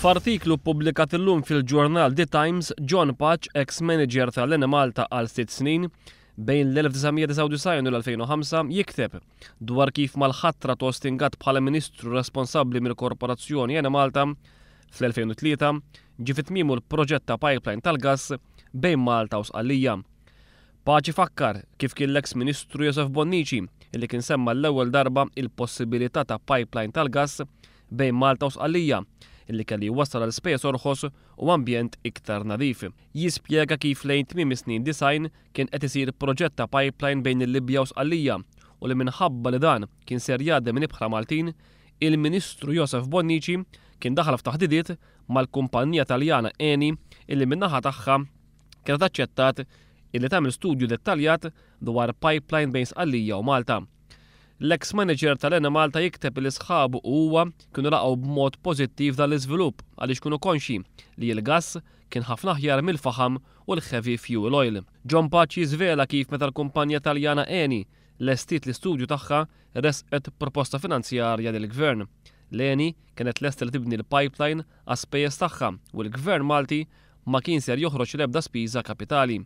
F'artiklu ppubblikat illum fil-ġurnal The Times, John Patch, ex-manager tal-Eni Malta għal 6 snin, bejn l-1999 u l-2005 jikteb dwar kif mal-ħatra tostingat bħala ministru responsabbli mill-korporazzjoni Eni Malta fl-2003 ġie fit-tmiemu l-proġett ta' pipeline tal-gass bejn Malta u Sqallija. Patch ifakkar kif kien l-ex-ministru Joseph Bonnici illi kien semma l-ewwel darba il-possibilità ta' pipeline tal-gass bejn Malta u Sqallija illi kelli jwassal għal spejjeż orħos u ambjent iktar nadif. Jispjega kif lejn tmiem is-snin 90 kien qed isir proġett ta' pipeline bejn il-Libja u Sqallija u li minħabba li dan kien ser jgħaddi minn ibħra Maltin, il-Ministru Joseph Bonnici kien daħal f'taħdidiet mal-kumpanija Taljana Eni illi min-naħa tagħha kienet aċċettat illi tagħmel studju dettaljat dwar pipeline bejn Sqallija u Malta. L-ex-manager tal-Eni Malta jikteb li sħabu u huwa kienu laqgħu b'mod pożittiv dal-iżvilupp għaliex kienu konxi li l-gass kien ħafna aħjar mill-faħam u l-heavy fuel oil. John Patch jiżvela kif meta l-kumpanija Taljana Eni lestiet l-istudju tagħha resqet proposta finanzjarja lill-Gvern. L-Eni kienet lesta li tibni l-pipeline għas spejjeż tagħha u l-Gvern Malti ma kien ser joħroġ l-ebda spiża kapitali.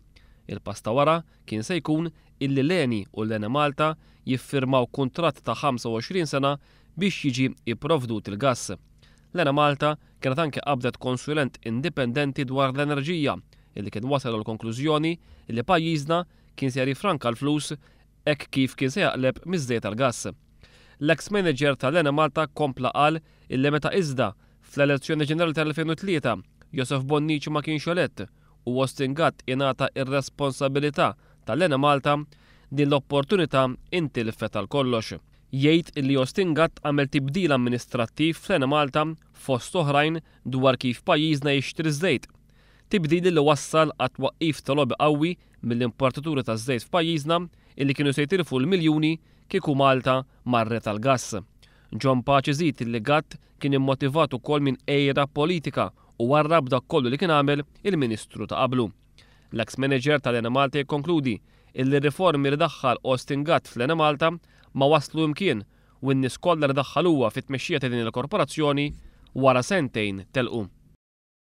Il-pasta wara kien se jkun illi l-Eni u l-Eni Malta jiffirmaw kuntratt ta' 25 sena biex jiġi jipprovdut il-gass. L-Eni Malta kienet anke qabdet konsulent indipendenti dwar l-enerġija illi kien wasal l-konklużjoni illi pajjiżna kien se jifranka l-flus hekk kif kien se jaqleb miż-żejt tal-gass. L-ex-manager tal-Eni Malta kompla qal illi meta iżda fl-elezzjoni ġenerali tal-2003 Joseph Bonnici ma kienx elett u ostingat ingħata ir-responsabilità tal-Eni Malta, din l-opportunità intilfet għal kollox. Jgħid illi ostingat għamel tibdil amministrattiv fl-Eni Malta fost oħrajn dwar kif pajjiżna jixtri żejt. Tibdil li wassal għat twaqqif ta' lobby qawwi mill-importaturi ta' żejt f'pajjiżna illi kienu se jtilfu l-miljuni kieku Malta marret tal-gass. John Patch iżid illi gatt kien immotivat ukoll minn ejra politika u warrab dak kollu li kien għamel il-Ministru ta' qablu. L-ex-manager tal-Eni Malta jikkonkludi illi riformi li daħħal ostingat fl-Eni Malta ma waslu imkien u n-nies kollha li daħħaluha fit-tmexxija ta' din il-korporazzjoni wara sentejn telqu.